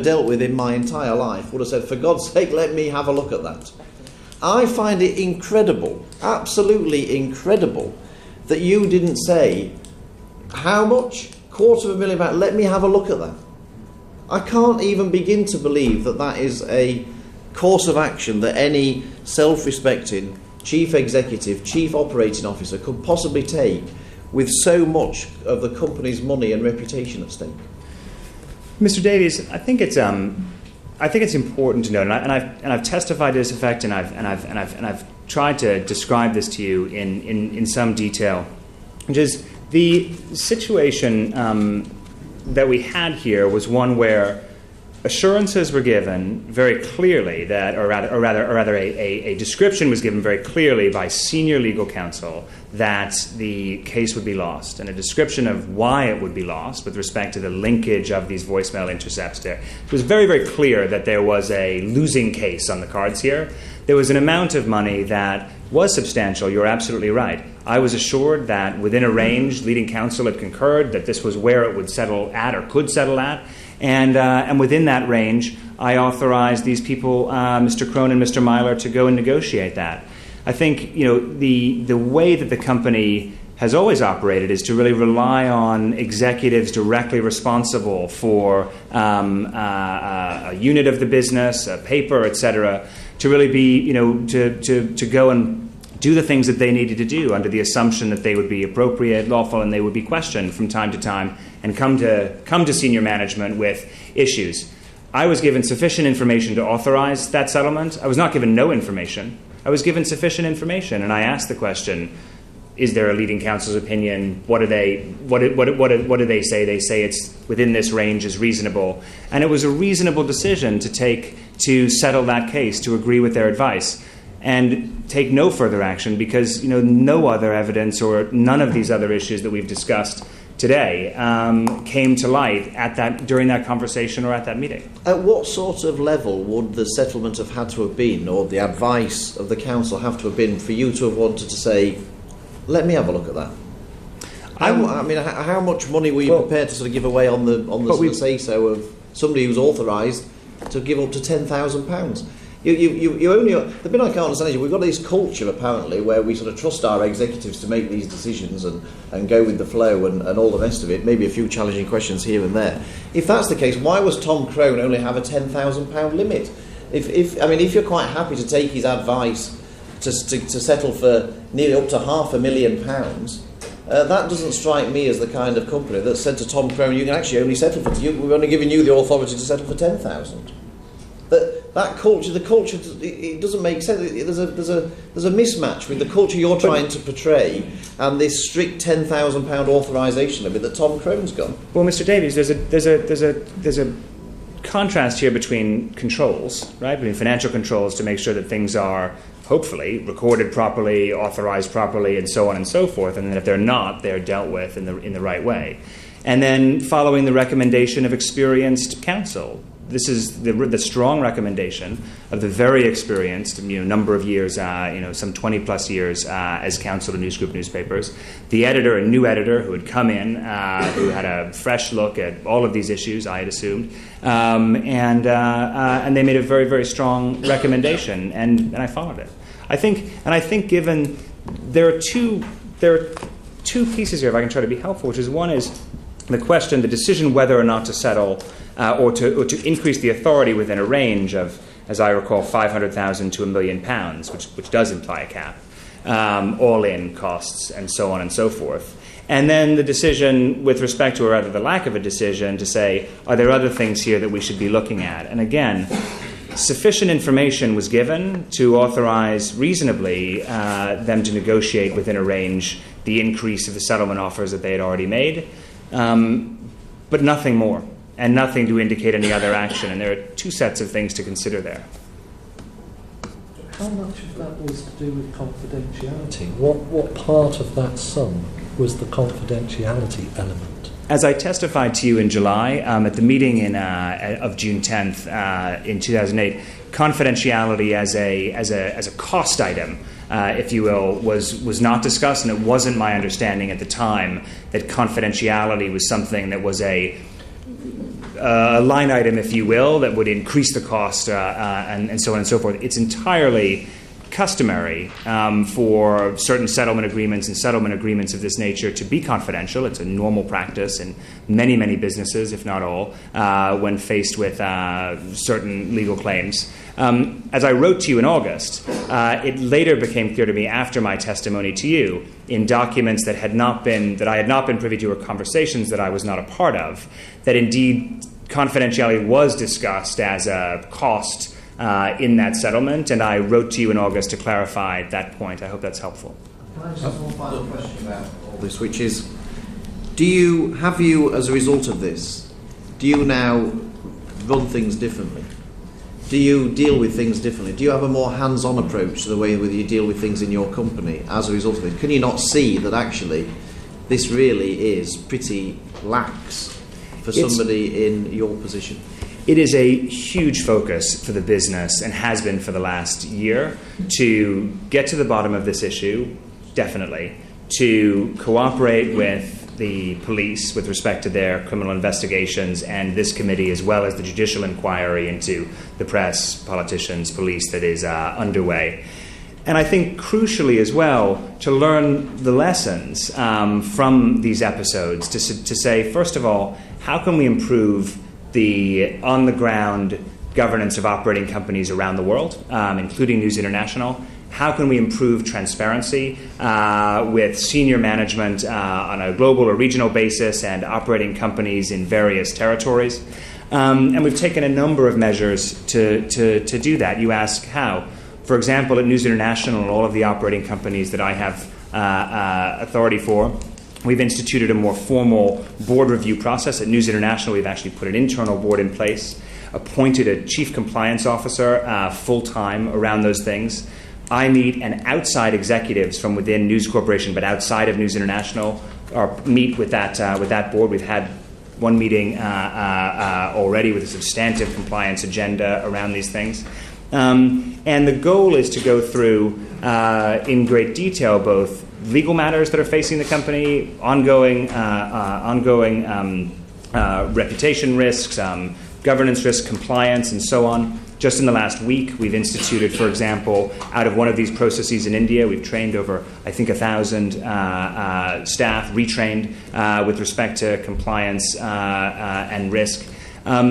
dealt with in my entire life would have said, for God's sake, let me have a look at that. I find it incredible, absolutely incredible, that you didn't say, how much? £250,000, let me have a look at that. I can't even begin to believe that that is a course of action that any self-respecting chief executive, chief operating officer could possibly take with so much of the company's money and reputation at stake. Mr. Davies, I think it's important to note, and I've testified to this effect, and I've tried to describe this to you in some detail, which is the situation that we had here was one where assurances were given very clearly that, or rather, a description was given very clearly by senior legal counsel that the case would be lost, and a description of why it would be lost with respect to the linkage of these voicemail intercepts there. It was very, very clear that there was a losing case on the cards here. There was an amount of money that was substantial. You're absolutely right. I was assured that within a range, leading counsel had concurred that this was where it would settle at or could settle at. And within that range, I authorized these people, Mr. Crone and Mr. Myler, to go and negotiate that. I think the way that the company has always operated is to really rely on executives directly responsible for a unit of the business, a paper, etc., to really be to go and do the things that they needed to do under the assumption that they would be appropriate, lawful, and they would be questioned from time to time and come to senior management with issues. I was given sufficient information to authorize that settlement. I was not given no information. I was given sufficient information, and I asked the question, is there a leading counsel's opinion? What do they say? They say it's within this range is reasonable. And it was a reasonable decision to settle that case, to agree with their advice, and take no further action because no other evidence or none of these other issues that we've discussed today came to light during that conversation or at that meeting. At what sort of level would the settlement have had to have been, or the advice of the council have to have been, for you to have wanted to say, let me have a look at that? How much money were you prepared to sort of give away on the say-so of somebody who's authorised to give up to £10,000? You only, the bit I can't understand is we've got this culture apparently where we sort of trust our executives to make these decisions and go with the flow and all the rest of it. Maybe a few challenging questions here and there. If that's the case, why was Tom Crone only have a £10,000 limit? If you're quite happy to take his advice to settle for nearly up to £500,000, that doesn't strike me as the kind of company that said to Tom Crone, you can actually only settle for we've only given you the authority to settle for £10,000. That culture, it doesn't make sense. There's a mismatch with the culture you're trying to portray and this strict £10,000 authorisation limit that Tom Crone's got. Well, Mr. Davies, there's a contrast here between controls, right? Between financial controls to make sure that things are hopefully recorded properly, authorised properly, and so on and so forth, and then if they're not, they're dealt with in the right way. And then following the recommendation of experienced counsel. This is the strong recommendation of the very experienced, number of years, some 20 plus years as counsel to News Group newspapers. The editor, a new editor who had come in, who had a fresh look at all of these issues, I had assumed, and they made a very, very strong recommendation, and I followed it. I think given there are two pieces here, if I can try to be helpful, which is one is the question, the decision whether or not to settle. Or to increase the authority within a range of, as I recall, £500,000 to £1 million, which does imply a cap, all-in costs, and so on and so forth. And then the decision with respect to, or rather the lack of a decision, to say, are there other things here that we should be looking at? And again, sufficient information was given to authorize reasonably them to negotiate within a range the increase of the settlement offers that they had already made, but nothing more. And nothing to indicate any other action. And there are two sets of things to consider there. How much of that was to do with confidentiality? What part of that sum was the confidentiality element? As I testified to you in July, at the meeting of June 10th in 2008, confidentiality as a cost item, if you will, was not discussed, and it wasn't my understanding at the time that confidentiality was something that was a a line item, if you will, that would increase the cost and so on and so forth. It's entirely customary for certain settlement agreements and settlement agreements of this nature to be confidential. It's a normal practice in many, many businesses, if not all, when faced with certain legal claims. As I wrote to you in August, it later became clear to me after my testimony to you in documents that I had not been privy to or conversations that I was not a part of, that indeed confidentiality was discussed as a cost in that settlement, and I wrote to you in August to clarify that point. I hope that's helpful. Can I just have one final question about all this, which is, have you, as a result of this, do you now run things differently? Do you deal with things differently? Do you have a more hands-on approach to the way that you deal with things in your company as a result of it? Can you not see that actually this really is pretty lax for somebody in your position? It is a huge focus for the business and has been for the last year to get to the bottom of this issue, definitely, to cooperate with the police with respect to their criminal investigations and this committee, as well as the judicial inquiry into the press, politicians, police that is underway. And I think crucially as well to learn the lessons from these episodes, to say, first of all, how can we improve the on-the-ground governance of operating companies around the world, including News International? How can we improve transparency with senior management on a global or regional basis and operating companies in various territories? And we've taken a number of measures to do that. You ask how. For example, at News International and all of the operating companies that I have authority for, we've instituted a more formal board review process. At News International, we've actually put an internal board in place, appointed a chief compliance officer full-time around those things. I meet and outside executives from within News Corporation, but outside of News International, meet with that board. We've had one meeting already with a substantive compliance agenda around these things. And the goal is to go through in great detail both legal matters that are facing the company, ongoing reputation risks, governance risks, compliance, and so on. Just in the last week, we've instituted, for example, out of one of these processes in India, we've trained over, I think, 1,000 staff, retrained with respect to compliance and risk.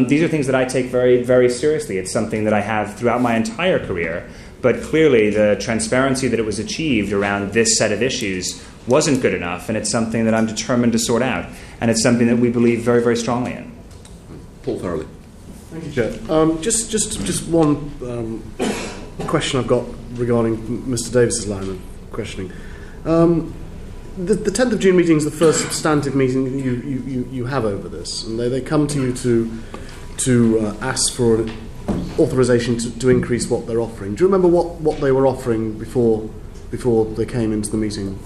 These are things that I take very, very seriously. It's something that I have throughout my entire career. But clearly, the transparency that it was achieved around this set of issues wasn't good enough, and it's something that I'm determined to sort out. And it's something that we believe very, very strongly in. Paul Farrelly. Thank you, Chair. Just one question I've got regarding Mr. Davis's line of questioning. The 10th of June meeting is the first substantive meeting that you have over this, and they come to you to ask for an authorisation to increase what they're offering. Do you remember what they were offering before they came into the meeting?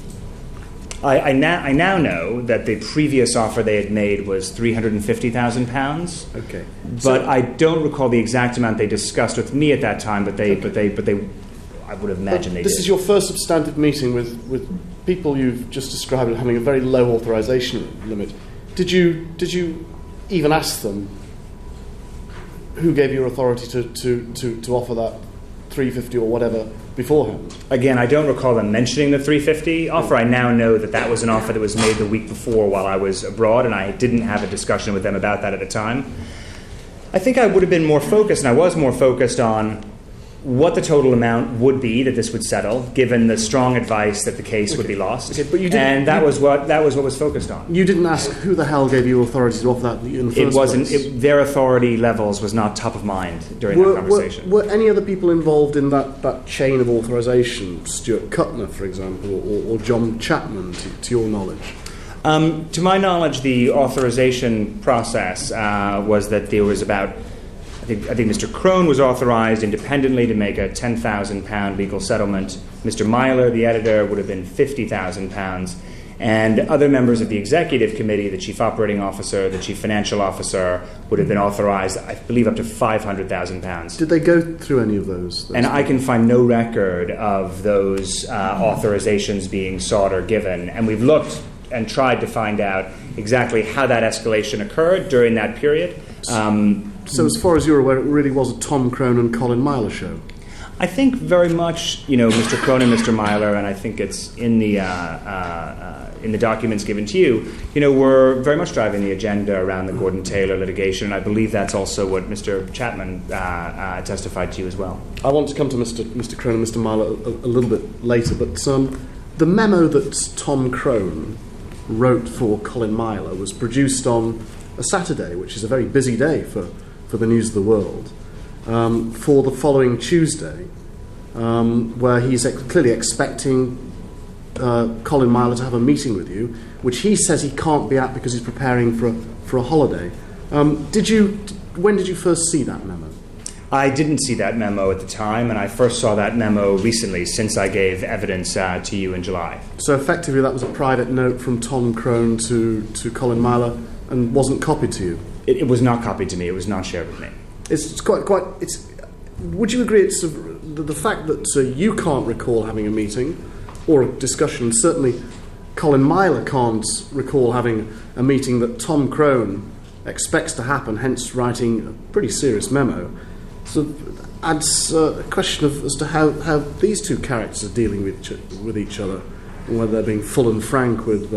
I now know that the previous offer they had made was £350,000. Okay, but I don't recall the exact amount they discussed with me at that time. But they, I would have imagined they did. This is your first substantive meeting with people you've just described as having a very low authorisation limit. Did you even ask them who gave you authority to offer that 350 or whatever beforehand? Again, I don't recall them mentioning the 350 offer. I now know that was an offer that was made the week before while I was abroad, and I didn't have a discussion with them about that at the time. I think I would have been more focused, and I was more focused on what the total amount would be that this would settle, given the strong advice that the case would be lost. Okay, but you didn't, and that was what was focused on. You didn't ask who the hell gave you authority to offer that in the first place? Their authority levels was not top of mind during that conversation. Were any other people involved in that chain of authorisation? Stuart Kuttner, for example, or John Chapman, to your knowledge? To my knowledge, the authorisation process was that there was about, I think Mr. Crone was authorised independently to make a £10,000 legal settlement. Mr. Myler, the editor, would have been £50,000. And other members of the executive committee, the chief operating officer, the chief financial officer, would have been authorised, I believe, up to £500,000. Did they go through any of those? And I can find no record of those authorizations being sought or given. And we've looked and tried to find out exactly how that escalation occurred during that period. So as far as you're aware, it really was a Tom Crone and Colin Myler show? I think very much, Mr. Crone and Mr. Myler, and I think it's in the documents given to you, were very much driving the agenda around the Gordon Taylor litigation, and I believe that's also what Mr. Chapman testified to you as well. I want to come to Mr. Crone and Mr. Myler a little bit later, but the memo that Tom Crone wrote for Colin Myler was produced on a Saturday, which is a very busy day for the News of the World, for the following Tuesday, where he's clearly expecting Colin Myler to have a meeting with you, which he says he can't be at because he's preparing for a holiday. When did you first see that memo? I didn't see that memo at the time, and I first saw that memo recently, since I gave evidence to you in July. So effectively that was a private note from Tom Crone to Colin Myler and wasn't copied to you? It was not copied to me. It was not shared with me. It's quite. Would you agree it's the fact that you can't recall having a meeting or a discussion? Certainly, Colin Myler can't recall having a meeting that Tom Crone expects to happen. Hence, writing a pretty serious memo. So, adds a question as to how these two characters are dealing with each other, and whether they're being full and frank with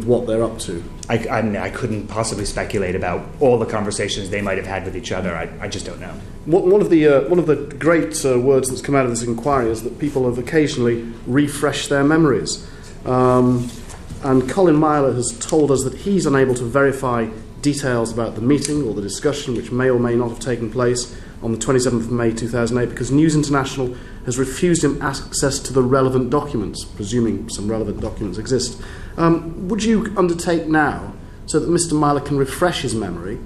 what they're up to. I couldn't possibly speculate about all the conversations they might have had with each other. I just don't know. One of the great words that's come out of this inquiry is that people have occasionally refreshed their memories. And Colin Myler has told us that he's unable to verify details about the meeting or the discussion, which may or may not have taken place on the 27th of May 2008, because News International has refused him access to the relevant documents, presuming some relevant documents exist. Would you undertake now, so that Mr. Myler can refresh his memory,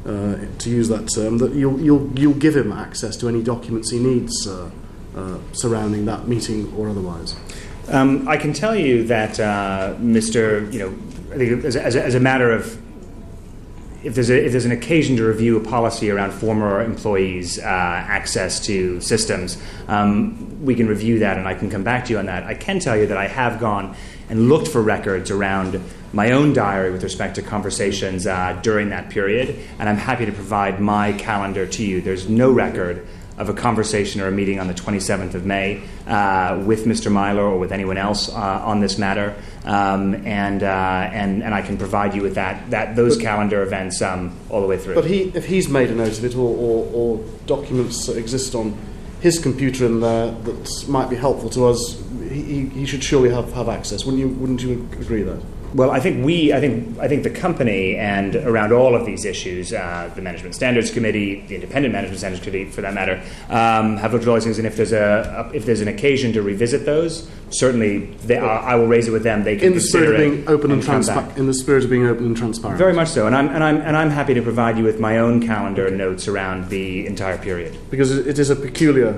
to use that term, that you'll give him access to any documents he needs surrounding that meeting or otherwise? I can tell you that Mr. I think as a matter of, if there's an occasion to review a policy around former employees' access to systems, we can review that, and I can come back to you on that. I can tell you that I have gone and looked for records around my own diary with respect to conversations during that period, and I'm happy to provide my calendar to you. There's no record of a conversation or a meeting on the 27th of May with Mr. Myler or with anyone else on this matter, and I can provide you with those calendar events all the way through. But if he's made a note of it, or documents that exist on his computer in there that might be helpful to us, he should surely have access. Wouldn't you agree that? Well, I think the company, and around all of these issues, the Management Standards Committee, the Independent Management Standards Committee, for that matter, have looked at all these things. And if there's an occasion to revisit those, certainly I will raise it with them. They can consider it. In the spirit of being open and transparent. Very much so, and I'm happy to provide you with my own calendar and notes around the entire period. Because it is a peculiar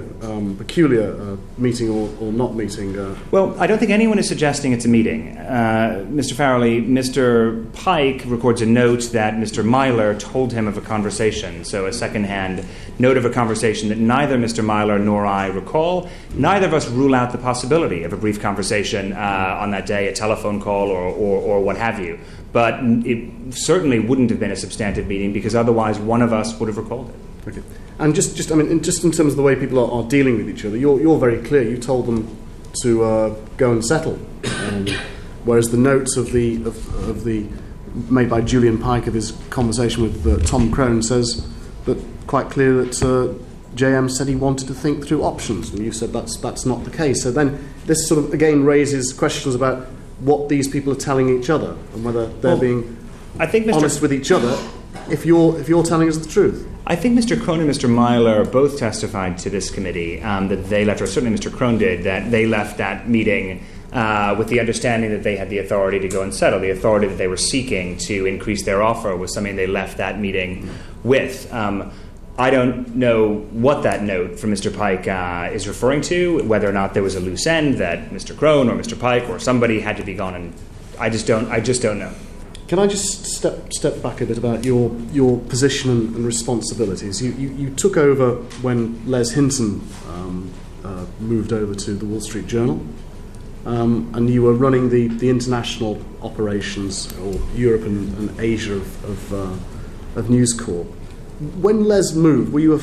meeting or not meeting. Well, I don't think anyone is suggesting it's a meeting, Mr. Farrelly. Mr. Pike records a note that Mr. Myler told him of a conversation, so a second-hand note of a conversation that neither Mr. Myler nor I recall. Neither of us rule out the possibility of a brief conversation on that day, a telephone call or what have you. But it certainly wouldn't have been a substantive meeting, because otherwise one of us would have recalled it. Okay. And just in terms of the way people are dealing with each other, you're very clear. You told them to go and settle. Whereas the notes of the made by Julian Pike of his conversation with Tom Crone says that quite clear that JM said he wanted to think through options, and you said that's not the case. So then this sort of again raises questions about what these people are telling each other and whether they're being honest with each other. If you're telling us the truth. I think Mr. Crone and Mr. Myler both testified to this committee that they left, or certainly Mr. Crone did, that they left that meeting with the understanding that they had the authority to go and settle. The authority that they were seeking to increase their offer was something they left that meeting with. I don't know what that note from Mr. Pike is referring to, whether or not there was a loose end that Mr. Crone or Mr. Pike or somebody had to be gone, and I just don't know. Can I just step back a bit about your position and responsibilities? You took over when Les Hinton moved over to the Wall Street Journal, and you were running the international operations, or Europe and Asia of News Corp. When Les moved, were you